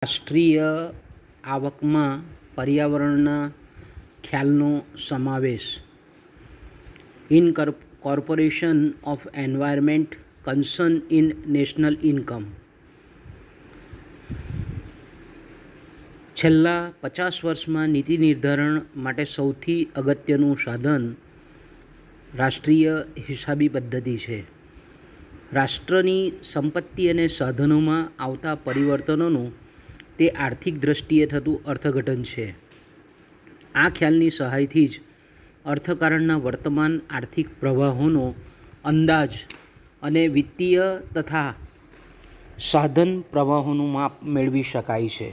રાષ્ટ્રીય આવકમાં પર્યાવરણના ખ્યાલનો સમાવેશ. Incorporation of environment concern in national income. છેલ્લા 50 વર્ષમાં નીતિ નિર્ધારણ માટે સૌથી અગત્યનું સાધન રાષ્ટ્રીય હિસાબી પદ્ધતિ છે. રાષ્ટ્રની સંપત્તિ અને સાધનોમાં આવતા પરિવર્તનોનું તે આર્થિક દ્રષ્ટિએ થતું અર્થઘટન છે. આ ખ્યાલની સહાયથી જ અર્થકારણના વર્તમાન આર્થિક પ્રવાહોનો અંદાજ અને વિત્તીય તથા સાધન પ્રવાહોનું માપ મેળવી શકાય છે.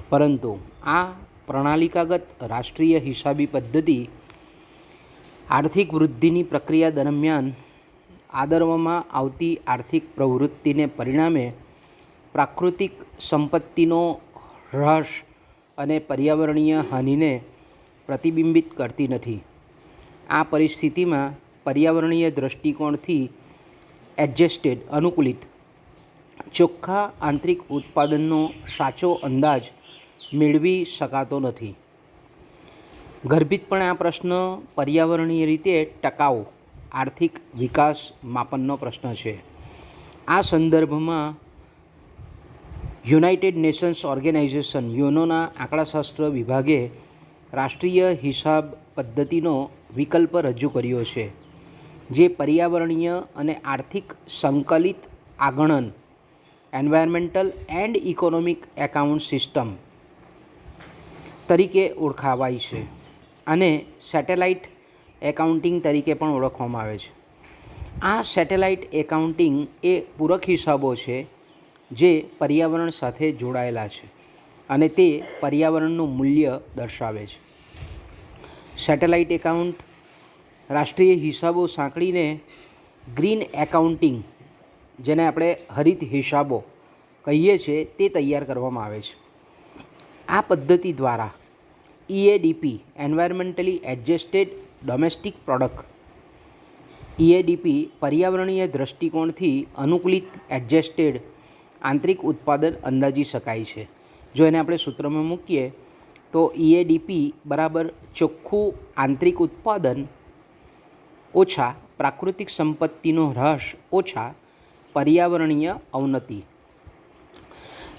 પરંતુ આ પ્રણાલિકાગત રાષ્ટ્રીય હિસાબી પદ્ધતિ આર્થિક વૃદ્ધિની પ્રક્રિયા દરમિયાન આદરવામાં આવતી આર્થિક પ્રવૃત્તિને પરિણામે પ્રાકૃતિક સંપત્તિનો હ્રાસ અને પર્યાવરણીય હાનિને પ્રતિબિંબિત કરતી નથી. આ પરિસ્થિતિમાં પર્યાવરણીય દૃષ્ટિકોણથી એડજસ્ટેડ અનુકૂલિત ચોખ્ખા આંતરિક ઉત્પાદનનો સાચો અંદાજ મેળવી શકાતો નથી. ગર્ભિતપણે આ પ્રશ્ન પર્યાવરણીય રીતે ટકાઉ આર્થિક વિકાસ માપનનો પ્રશ્ન છે. આ સંદર્ભમાં યુનાઇટેડ નેશન્સ ઓર્ગેનાઇઝેશન યુનોના આંકડાશાસ્ત્ર વિભાગે રાષ્ટ્રીય હિસાબ પદ્ધતિનો વિકલ્પ રજૂ કર્યો છે, જે પર્યાવરણીય અને આર્થિક સંકલિત આગણન environmental and economic account system તરીકે ઓળખાવાય છે અને સેટેલાઇટ એકાઉન્ટિંગ તરીકે પણ ઓળખવામાં આવે છે. આ સેટેલાઇટ એકાઉન્ટિંગ એ પૂરક હિસાબો છે જે પર્યાવરણ સાથે જોડાયેલા છે અને તે પર્યાવરણનું મૂલ્ય દર્શાવે છે. સેટેલાઇટ એકાઉન્ટ રાષ્ટ્રીય હિસાબો સાંકળીને ગ્રીન એકાઉન્ટિંગ, જેને આપણે હરિત હિસાબો કહીએ છીએ, તે તૈયાર કરવામાં આવે છે. આ પદ્ધતિ દ્વારા EADP environmentally adjusted domestic product EADP પર્યાવરણીય દૃષ્ટિકોણથી અનુકૂલિત એડજસ્ટેડ આંતરિક ઉત્પાદન અંદાજી શકાય છે. જો એને આપણે સૂત્રમાં મૂકીએ તો EADP બરાબર ચોખ્ખું આંતરિક ઉત્પાદન ઓછા પ્રાકૃતિક સંપત્તિનો હ્રાસ ઓછા પર્યાવરણીય અવનતિ.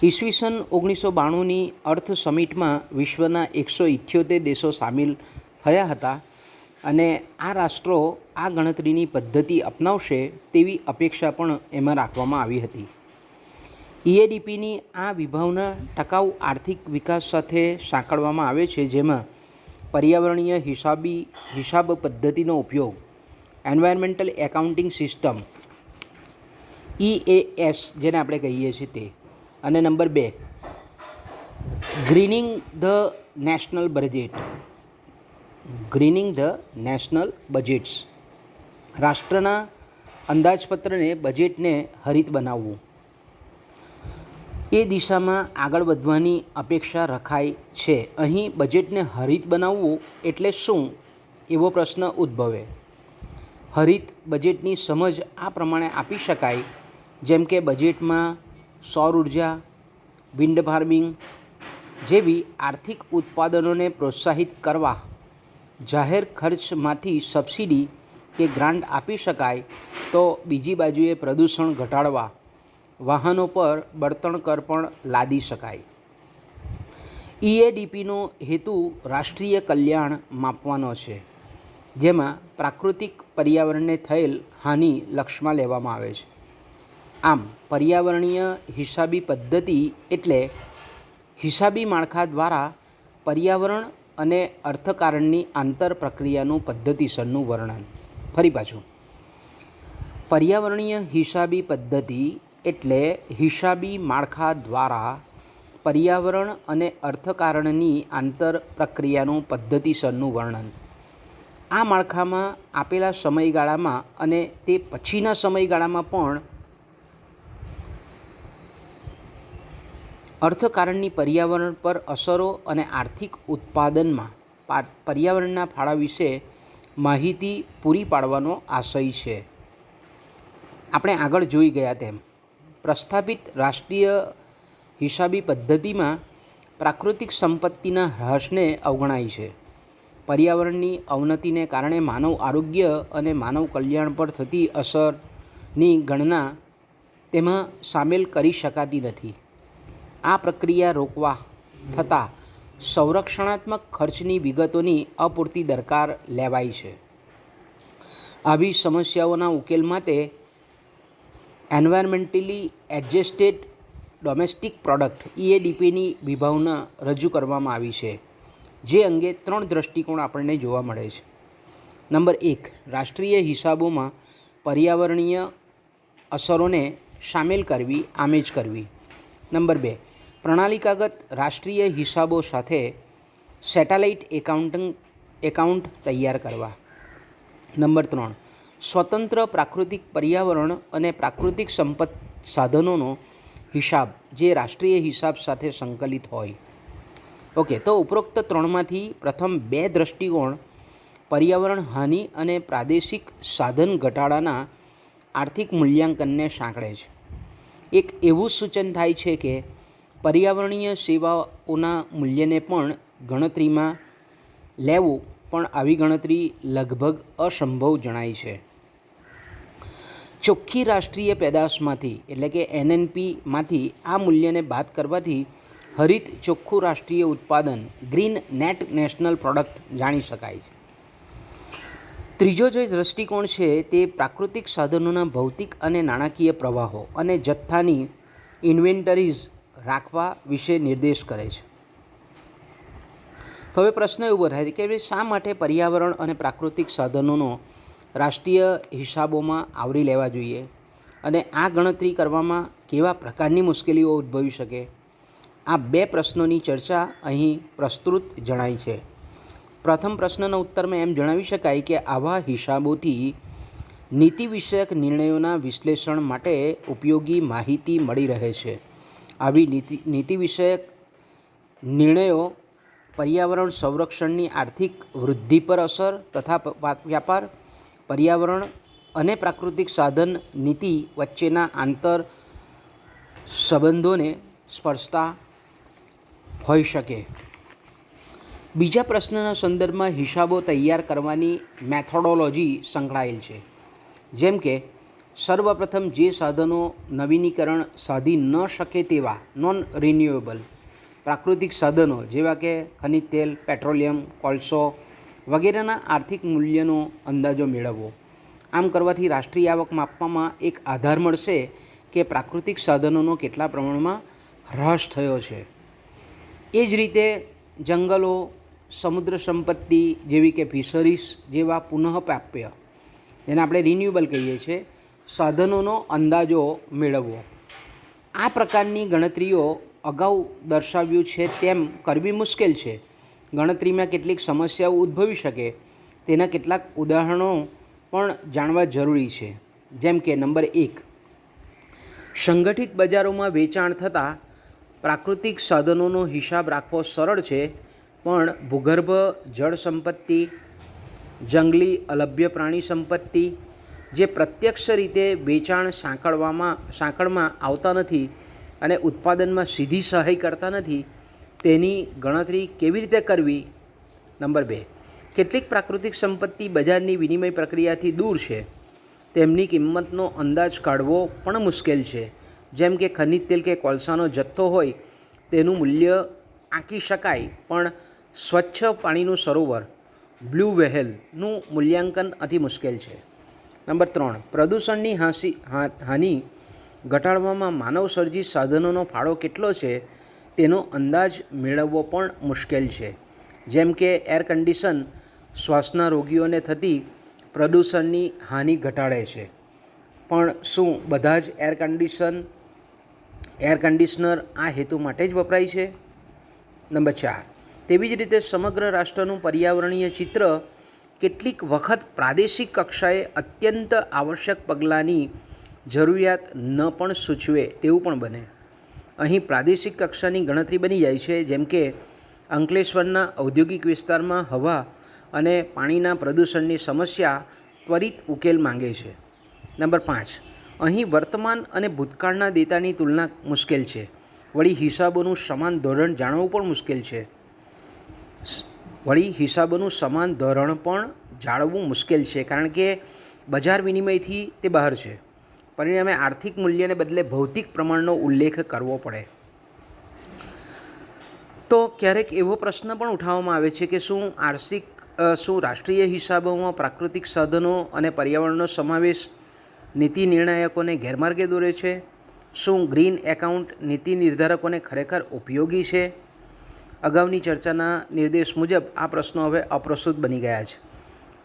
ઈસવીસન 1992ની અર્થ સમિટમાં વિશ્વના 178 દેશો સામેલ થયા હતા અને આ રાષ્ટ્રો આ ગણતરીની પદ્ધતિ અપનાવશે તેવી અપેક્ષા પણ એમાં રાખવામાં આવી હતી. EADPની આ વિભાવના ટકાઉ આર્થિક વિકાસ સાથે સાંકળવામાં આવે છે, જેમાં પર્યાવરણીય હિસાબ પદ્ધતિનો ઉપયોગ એન્વાયરમેન્ટલ એકાઉન્ટિંગ સિસ્ટમ EAS જેને આપણે કહીએ છીએ તે, અને number 2 greening the national budgets, રાષ્ટ્રના અંદાજપત્રને બજેટને હરિત બનાવવું. એ દિશામાં આગળ વધવાની અપેક્ષા રખાય છે. અહીં બજેટને હરિત બનાવવું એટલે શું એવો પ્રશ્ન ઉદ્ભવે. હરિત બજેટની સમજ આ પ્રમાણે આપી શકાય, જેમ કે બજેટમાં સૌર ઉર્જા, વિન્ડ ફાર્મિંગ જેવી આર્થિક ઉત્પાદનોને પ્રોત્સાહિત કરવા જાહેર ખર્ચમાંથી સબસિડી કે ગ્રાન્ટ આપી શકાય, તો બીજી બાજુએ પ્રદૂષણ ઘટાડવા વાહનો પર બળતણ કર પણ લાદી શકાય. EADPનો હેતુ રાષ્ટ્રીય કલ્યાણ માપવાનો છે, જેમાં પ્રાકૃતિક પર્યાવરણને થયેલ હાનિ લક્ષમાં લેવામાં આવે છે. આમ પર્યાવરણીય હિસાબી પદ્ધતિ એટલે હિસાબી માળખા દ્વારા પર્યાવરણ અને અર્થકારણની આંતર પ્રક્રિયાનું પદ્ધતિસરનું વર્ણન. ફરી પાછું, પર્યાવરણીય હિસાબી પદ્ધતિ એટલે હિસાબી માળખા દ્વારા પર્યાવરણ અને અર્થકારણની આંતર પ્રક્રિયાનું પદ્ધતિસરનું વર્ણન. આ માળખામાં આપેલા સમયગાળામાં અને તે પછીના સમયગાળામાં પણ અર્થકારણની પર્યાવરણ પર અસરો અને આર્થિક ઉત્પાદનમાં પર્યાવરણના ફાળા વિશે માહિતી પૂરી પાડવાનો આશય છે. આપણે આગળ જોઈ ગયા તેમ પ્રસ્થાપિત રાષ્ટ્રીય હિસાબી પદ્ધતિમાં પ્રાકૃતિક સંપત્તિના હ્રાસને અવગણાય છે. પર્યાવરણની અવનતિને કારણે માનવ આરોગ્ય અને માનવ કલ્યાણ પર થતી અસરની ગણના તેમાં સામેલ કરી શકાતી નથી. આ પ્રક્રિયા રોકવા થતાં સંરક્ષણાત્મક ખર્ચની વિગતોની અપૂરતી દરકાર લેવાય છે. આવી સમસ્યાઓના ઉકેલ માટે એન્વાયરમેન્ટલી એડજસ્ટેડ ડોમેસ્ટિક પ્રોડક્ટ EADPની વિભાવના રજૂ કરવામાં આવી છે, જે અંગે 3 દૃષ્ટિકોણ આપણને જોવા મળે છે. નંબર 1, રાષ્ટ્રીય હિસાબોમાં પર્યાવરણીય અસરોને સામેલ કરવી, આમેજ કરવી. નંબર 2, પ્રણાલિકાગત રાષ્ટ્રીય હિસાબો સાથે સેટેલાઇટ એકાઉન્ટ તૈયાર કરવા. નંબર 3, સ્વતંત્ર પ્રાકૃતિક પર્યાવરણ અને પ્રાકૃતિક સંપત્તિ સાધનોનો હિસાબ જે રાષ્ટ્રીય હિસાબ સાથે સંકલિત હોય. ઓકે, તો ઉપરોક્ત 3માંથી પ્રથમ 2 દૃષ્ટિકોણ પર્યાવરણ હાનિ અને પ્રાદેશિક સાધન ઘટાડાના આર્થિક મૂલ્યાંકનને સાંકળે છે. એક એવું સૂચન થાય છે કે પર્યાવરણીય સેવાઓના મૂલ્યને પણ ગણતરીમાં લેવું, પણ આવી ગણતરી લગભગ અસંભવ જણાય છે. ચોખ્ખી રાષ્ટ્રીય પેદાશમાંથી એટલે કે NNPમાંથી આ મૂલ્યને બાદ કરવાથી હરિત ચોખ્ખું રાષ્ટ્રીય ઉત્પાદન ગ્રીન નેટ નેશનલ પ્રોડક્ટ જાણી શકાય છે. ત્રીજો જે દૃષ્ટિકોણ છે તે પ્રાકૃતિક સાધનોના ભૌતિક અને નાણાકીય પ્રવાહો અને જથ્થાની ઇન્વેન્ટરીઝ રાખવા વિશે નિર્દેશ કરે છે. તો હવે પ્રશ્ન એવો થાય કે શા માટે પર્યાવરણ અને પ્રાકૃતિક સાધનોનો રાષ્ટ્રીય હિસાબોમાં આવરી લેવા જોઈએ અને આ ગણતરી કરવામાં કેવા પ્રકારની મુશ્કેલીઓ ઉદ્ભવી શકે? આ 2 પ્રશ્નોની ચર્ચા અહીં પ્રસ્તુત જણાય છે. પ્રથમ પ્રશ્નના ઉત્તરમાં એમ જણાવી શકાય કે આવા હિસાબોથી નીતિ વિષયક નિર્ણયોના વિશ્લેષણ માટે ઉપયોગી માહિતી મળી રહે છે. આવી નીતિ વિષયક નિર્ણયો પર્યાવરણ સંરક્ષણની આર્થિક વૃદ્ધિ પર અસર તથા વ્યાપાર, પર્યાવરણ અને પ્રાકૃતિક સાધન નીતિ વચ્ચેના આંતર સંબંધોને સ્પર્શતા હોઈ શકે. બીજા પ્રશ્નના સંદર્ભમાં હિસાબો તૈયાર કરવાની મેથોડોલોજી સંકળાયેલ છે. જેમ કે સર્વપ્રથમ જે સાધનો નવીનીકરણ સાધી ન શકે તેવા નોન રિન્યુએબલ પ્રાકૃતિક સાધનો જેવા કે ખનિજ તેલ, પેટ્રોલિયમ, કોલસો વગેરેના આર્થિક મૂલ્યનો અંદાજો મેળવવો. આમ કરવાથી રાષ્ટ્રીય આવક માપવામાં એક આધાર મળશે કે પ્રાકૃતિક સાધનોનો કેટલા પ્રમાણમાં હ્રાસ થયો છે. એ જ રીતે જંગલો, સમુદ્ર સંપત્તિ જેવી કે ફિશરીઝ જેવા પુનઃપ્રાપ્ય, જેને આપણે રિન્યુએબલ કહીએ છીએ, સાધનોનો અંદાજો મેળવવો. આ પ્રકારની ગણતરીઓ અગાઉ દર્શાવ્યું છે તેમ કરવી મુશ્કેલ છે. ગણતરીમાં કેટલીક સમસ્યાઓ ઉદ્ભવી શકે તેના કેટલાક ઉદાહરણો પણ જાણવા જરૂરી છે. જેમ કે નંબર 1, સંગઠિત બજારોમાં વેચાણ થતા પ્રાકૃતિક સાધનોનો હિસાબ રાખવો સરળ છે, પણ ભૂગર્ભ જળ સંપત્તિ, જંગલી અલભ્ય પ્રાણી સંપત્તિ જે પ્રત્યક્ષ રીતે વેચાણ સાંકળમાં આવતા નથી અને ઉત્પાદનમાં સીધી સહાય કરતા નથી, તેની ગણતરી કેવી રીતે કરવી? નંબર 2, કેટલીક પ્રાકૃતિક સંપત્તિ બજારની વિનિમય પ્રક્રિયાથી દૂર છે, તેમની કિંમતનો અંદાજ કાઢવો પણ મુશ્કેલ છે. જેમ કે ખનિજ તેલ કે કોલસાનો જથ્થો હોય તેનું મૂલ્ય આંકી શકાય, પણ સ્વચ્છ પાણીનું સરોવર બ્લુ વ્હેલનું મૂલ્યાંકન અતિ મુશ્કેલ છે. નંબર 3, પ્રદૂષણની હાનિ ઘટાડવામાં માનવસર્જિત સાધનોનો ફાળો કેટલો છે તેનો અંદાજ મેળવવો પણ મુશ્કેલ છે. જેમ કે એર કન્ડિશન શ્વાસના રોગીઓને થતી પ્રદૂષણની હાનિ ઘટાડે છે, પણ શું બધા જ એર કન્ડિશનર આ હેતુ માટે જ વપરાય છે? નંબર 4, તેવી જ રીતે સમગ્ર રાષ્ટ્રનું પર્યાવરણીય ચિત્ર કેટલીક વખત પ્રાદેશિક કક્ષાએ અત્યંત આવશ્યક પગલાંની જરૂરિયાત ન પણ સૂચવે તેવું પણ બને. અહીં પ્રાદેશિક કક્ષાની ગણતરી બની જાય છે. જેમ કે અંકલેશ્વરના ઔદ્યોગિક વિસ્તારમાં હવા અને પાણીના પ્રદૂષણની સમસ્યા ત્વરિત ઉકેલ માંગે છે. નંબર 5, અહીં વર્તમાન અને ભૂતકાળના ડેટાની તુલના મુશ્કેલ છે. વળી હિસાબોનું સમાન ધોરણ જાણવું પણ મુશ્કેલ છે. કારણ કે બજાર વિનિમયથી તે બહાર છે. પરિણામે આર્થિક મૂલ્યને બદલે ભૌતિક પ્રમાણનો ઉલ્લેખ કરવો પડે. તો ક્યારેક એવો પ્રશ્ન પણ ઉઠાવવામાં આવે છે કે શું રાષ્ટ્રીય હિસાબોમાં પ્રાકૃતિક સાધનો અને પર્યાવરણનો સમાવેશ નીતિ નિર્ણાયકોને ગેરમાર્ગે દોરે છે? શું ગ્રીન એકાઉન્ટ નીતિ નિર્ધારકોને ખરેખર ઉપયોગી છે? અગાઉની ચર્ચાના નિર્દેશ મુજબ આ પ્રશ્નો હવે અપ્રસ્તુત બની ગયા છે.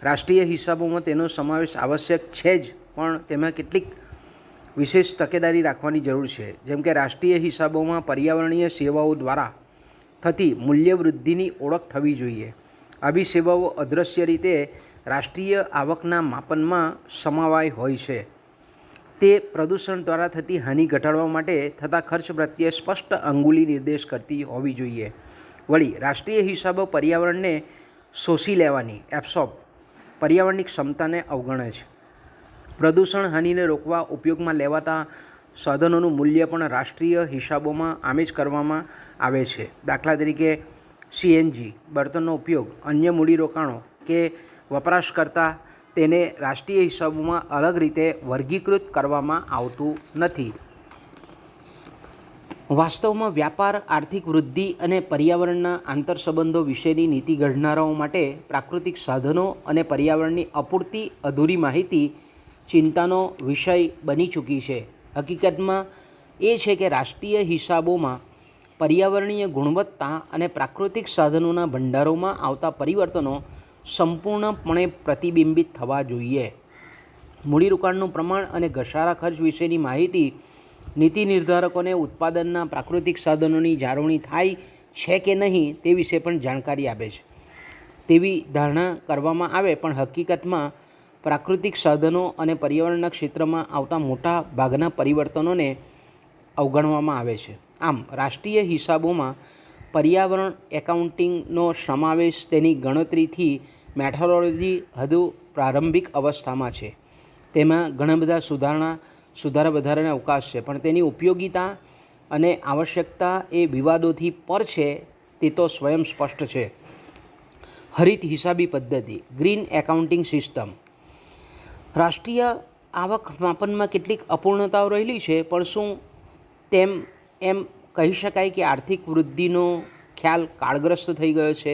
રાષ્ટ્રીય હિસાબોમાં તેનો સમાવેશ આવશ્યક છે જ, પણ તેમાં કેટલીક વિશેષ તકેદારી રાખવાની જરૂર છે. જેમ કે રાષ્ટ્રીય હિસાબોમાં પર્યાવરણીય સેવાઓ દ્વારા થતી મૂલ્યવૃદ્ધિની ઓળખ થવી જોઈએ. આવી સેવાઓ અદૃશ્ય રીતે રાષ્ટ્રીય આવકના માપનમાં સમાવાય હોય છે. તે પ્રદૂષણ દ્વારા થતી હાનિ ઘટાડવા માટે થતા ખર્ચ પ્રત્યે સ્પષ્ટ અંગુલી નિર્દેશ કરતી હોવી જોઈએ. વળી રાષ્ટ્રીય હિસાબો પર્યાવરણને શોષી લેવાની પર્યાવરણની ક્ષમતાને અવગણે છે. પ્રદૂષણ હાનિને રોકવા ઉપયોગમાં લેવાતા સાધનોનું મૂલ્ય પણ રાષ્ટ્રીય હિસાબોમાં આમે જ કરવામાં આવે છે. દાખલા તરીકે CNG બળતણનો ઉપયોગ, અન્ય મૂડીરોકાણો કે વપરાશ કરતાં તેને રાષ્ટ્રીય હિસાબોમાં અલગ રીતે વર્ગીકૃત કરવામાં આવતું નથી. વાસ્તવમાં વ્યાપાર, આર્થિક વૃદ્ધિ અને પર્યાવરણના આંતરસંબંધો વિશેની નીતિ ઘડનારાઓ માટે પ્રાકૃતિક સાધનો અને પર્યાવરણની અપૂરતી અધૂરી માહિતી ચિંતાનો વિષય બની ચૂકી છે. હકીકતમાં એ છે કે રાષ્ટ્રીય હિસાબોમાં પર્યાવરણીય ગુણવત્તા અને પ્રાકૃતિક સાધનોના ભંડારોમાં આવતા પરિવર્તનો સંપૂર્ણપણે પ્રતિબિંબિત થવા જોઈએ. મૂડીરોકાણનું પ્રમાણ અને ઘસારા ખર્ચ વિશેની માહિતી નીતિ નિર્ધારકોને ઉત્પાદનના પ્રાકૃતિક સાધનોની જાળવણી થાય છે કે નહીં તે વિશે પણ જાણકારી આપે છે. તેવી ધારણા કરવામાં આવે, પણ હકીકતમાં પ્રાકૃતિક સાધનો અને પર્યાવરણના ક્ષેત્રમાં આવતા મોટા ભાગના પરિવર્તનોને અવગણવામાં આવે છે. આમ રાષ્ટ્રીય હિસાબોમાં પર્યાવરણ એકાઉન્ટિંગનો સમાવેશ તેની ગણતરીથી મેથોડોલોજી હજુ પ્રારંભિક અવસ્થામાં છે. તેમાં ઘણા બધા સુધારા વધારાને અવકાશ છે, પણ તેની ઉપયોગિતા અને આવશ્યકતા એ વિવાદોથી પર છે તે તો સ્વયં સ્પષ્ટ છે. હરિત હિસાબી પદ્ધતિ, ગ્રીન એકાઉન્ટિંગ સિસ્ટમ. રાષ્ટ્રીય આવક માપનમાં કેટલીક અપૂર્ણતાઓ રહેલી છે, પણ શું એમ કહી શકાય કે આર્થિક વૃદ્ધિનો ખ્યાલ કાળગ્રસ્ત થઈ ગયો છે?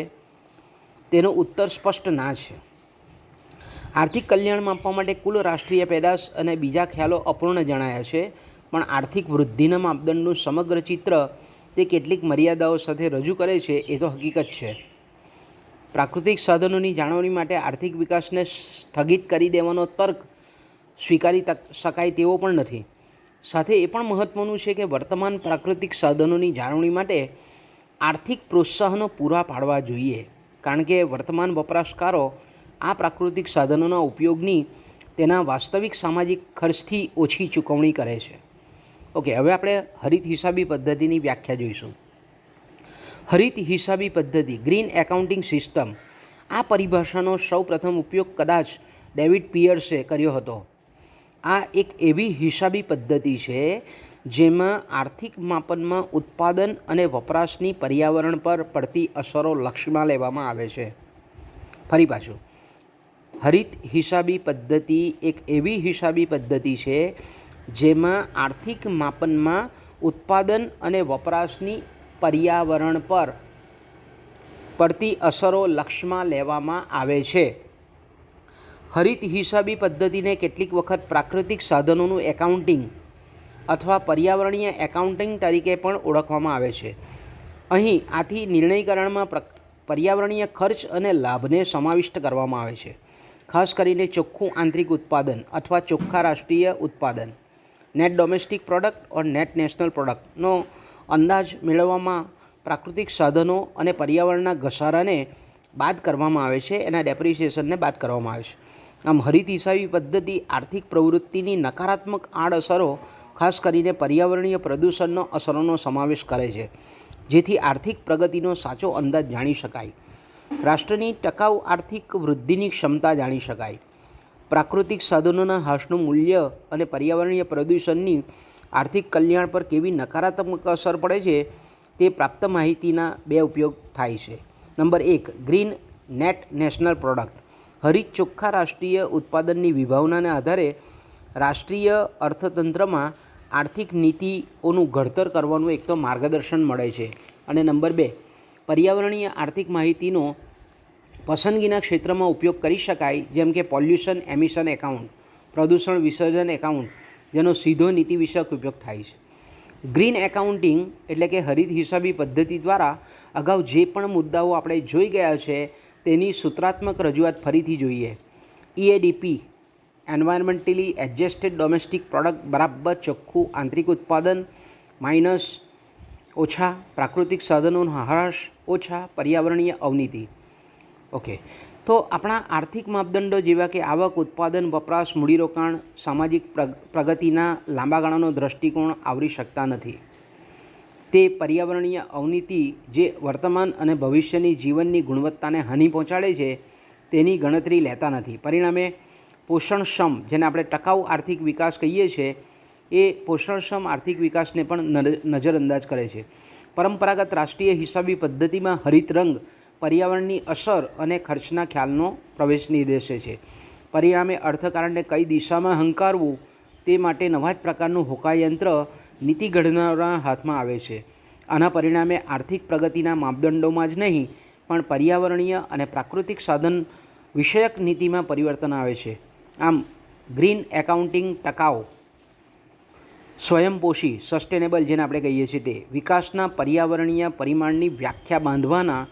તેનો ઉત્તર સ્પષ્ટ ના છે. આર્થિક કલ્યાણ માપવા માટે કુલ રાષ્ટ્રીય પેદાશ અને બીજા ખ્યાલો અપૂર્ણ જણાયા છે, પણ આર્થિક વૃદ્ધિના માપદંડનું સમગ્ર ચિત્ર તે કેટલીક મર્યાદાઓ સાથે રજૂ કરે છે એ તો હકીકત છે. પ્રાકૃતિક સાધનોની જાળવણી માટે આર્થિક વિકાસને સ્થગિત કરી દેવાનો તર્ક સ્વીકારી શકાય તેવો પણ નથી. સાથે એ પણ મહત્ત્વનું છે કે વર્તમાન પ્રાકૃતિક સાધનોની જાળવણી માટે આર્થિક પ્રોત્સાહનો પૂરા પાડવા જોઈએ, કારણ કે વર્તમાન વપરાશકારો આ પ્રાકૃતિક સાધનોના ઉપયોગની તેના વાસ્તવિક સામાજિક ખર્ચથી ઓછી ચૂકવણી કરે છે. ઓકે, હવે આપણે હરિત હિસાબી પદ્ધતિની વ્યાખ્યા જોઈશું. હરિત હિસાબી પદ્ધતિ, ગ્રીન એકાઉન્ટિંગ સિસ્ટમ. આ પરિભાષાનો સૌ પ્રથમ ઉપયોગ કદાચ ડેવિડ પિયર્સે કર્યો હતો. આ એક એવી હિસાબી પદ્ધતિ છે જેમાં આર્થિક માપનમાં ઉત્પાદન અને વપરાશની પર્યાવરણ પર પડતી અસરો લક્ષ્યમાં લેવામાં આવે છે. ફરી પાછું, હરિત હિસાબી પદ્ધતિ એક એવી હિસાબી પદ્ધતિ છે જેમાં આર્થિક માપનમાં ઉત્પાદન અને વપરાશની પર્યાવરણ પર પડતી અસરો લક્ષ્યમાં લેવામાં આવે છે. હરિત હિસાબી પદ્ધતિને કેટલીક વખત પ્રાકૃતિક સાધનોનું એકાઉન્ટિંગ અથવા પર્યાવરણીય એકાઉન્ટિંગ તરીકે પણ ઓળખવામાં આવે છે. અહીં આથી નિર્ણયકરણમાં પર્યાવરણીય ખર્ચ અને લાભને સમાવિષ્ટ કરવામાં આવે છે. ખાસ કરીને ચોખ્ખું આંતરિક ઉત્પાદન અથવા ચોખ્ખા રાષ્ટ્રીય ઉત્પાદન, નેટ ડોમેસ્ટિક પ્રોડક્ટ ઓર નેટ નેશનલ પ્રોડક્ટનો અંદાજ મેળવવામાં પ્રાકૃતિક સાધનો અને પર્યાવરણના ઘસારાને બાદ કરવામાં આવે છે, એના ડેપ્રિસિએશનને બાદ કરવામાં આવે છે. આમ હરિત હિસાબી પદ્ધતિ આર્થિક પ્રવૃત્તિની નકારાત્મક આડઅસરો, ખાસ કરીને પર્યાવરણીય પ્રદૂષણનો અસરોનો સમાવેશ કરે છે, જેથી આર્થિક પ્રગતિનો સાચો અંદાજ જાણી શકાય, રાષ્ટ્રની ટકાઉ આર્થિક વૃદ્ધિની ક્ષમતા જાણી શકાય, પ્રાકૃતિક સાધનોના હાશનું મૂલ્ય અને પર્યાવરણીય પ્રદૂષણની આર્થિક કલ્યાણ પર કેવી નકારાત્મક અસર પડે છે તે પ્રાપ્ત માહિતીના બે ઉપયોગ થાય છે. Number 1, green net national product. હરિત ચોખ્ખા રાષ્ટ્રીય ઉત્પાદનની વિભાવનાને આધારે રાષ્ટ્રીય અર્થતંત્રમાં આર્થિક નીતિઓનું ઘડતર કરવાનું એક તો માર્ગદર્શન મળે છે. અને નંબર 2, પર્યાવરણીય આર્થિક માહિતીનો પસંદગીના ક્ષેત્રમાં ઉપયોગ કરી શકાય, જેમ કે પોલ્યુશન એમિશન એકાઉન્ટ, પ્રદૂષણ વિસર્જન એકાઉન્ટ, જેનો સીધો નીતિ વિષયક ઉપયોગ થાય છે. ગ્રીન એકાઉન્ટિંગ એટલે કે હરિત હિસાબી પદ્ધતિ દ્વારા અગાઉ જે પણ મુદ્દાઓ આપણે જોઈ ગયા છે તેની સૂત્રાત્મક રજૂઆત ફરીથી જોઈએ. EADP environmentally adjusted domestic product બરાબર ચોખ્ખું આંતરિક ઉત્પાદન માઇનસ ઓછા પ્રાકૃતિક સાધનોનો હ્રાસ ઓછા પર્યાવરણીય અવનતિ. ઓકે, તો આપણા આર્થિક માપદંડો જેવા કે આવક, ઉત્પાદન, વપરાશ, મૂડીરોકાણ, સામાજિક પ્રગતિના લાંબા ગાળાનો દૃષ્ટિકોણ આવરી શકતા નથી. તે પર્યાવરણીય અવનતિ જે વર્તમાન અને ભવિષ્યની જીવનની ગુણવત્તાને હાનિ પહોંચાડે છે તેની ગણતરી લેતા નથી. પરિણામે પોષણક્ષમ, જેને આપણે ટકાઉ આર્થિક વિકાસ કહીએ છીએ, એ પોષણક્ષમ આર્થિક વિકાસને પણ નજરઅંદાજ કરે છે. પરંપરાગત રાષ્ટ્રીય હિસાબી પદ્ધતિમાં હરિત રંગ પર્યાવરણની અસર અને ખર્ચના ખ્યાલનો પ્રવેશ નિર્દેશે છે. પરિણામે અર્થકારણને કઈ દિશામાં હંકારવું તે માટે નવા જ પ્રકારનું હોકાયંત્ર નીતિ ઘડનારના હાથમાં આવે છે. આના પરિણામે આર્થિક પ્રગતિના માપદંડોમાં જ નહીં પણ પર્યાવરણીય અને પ્રાકૃતિક સાધન વિષયક નીતિમાં પરિવર્તન આવે છે. આમ ગ્રીન એકાઉન્ટિંગ ટકાઉ, સ્વયંપોષી, સસ્ટેનેબલ જેને આપણે કહીએ છીએ તે વિકાસના પર્યાવરણીય પરિમાણની વ્યાખ્યા બાંધવાના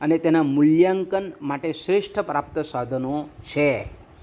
અને તેના મૂલ્યાંકન માટે શ્રેષ્ઠ પ્રાપ્ત સાધનો છે.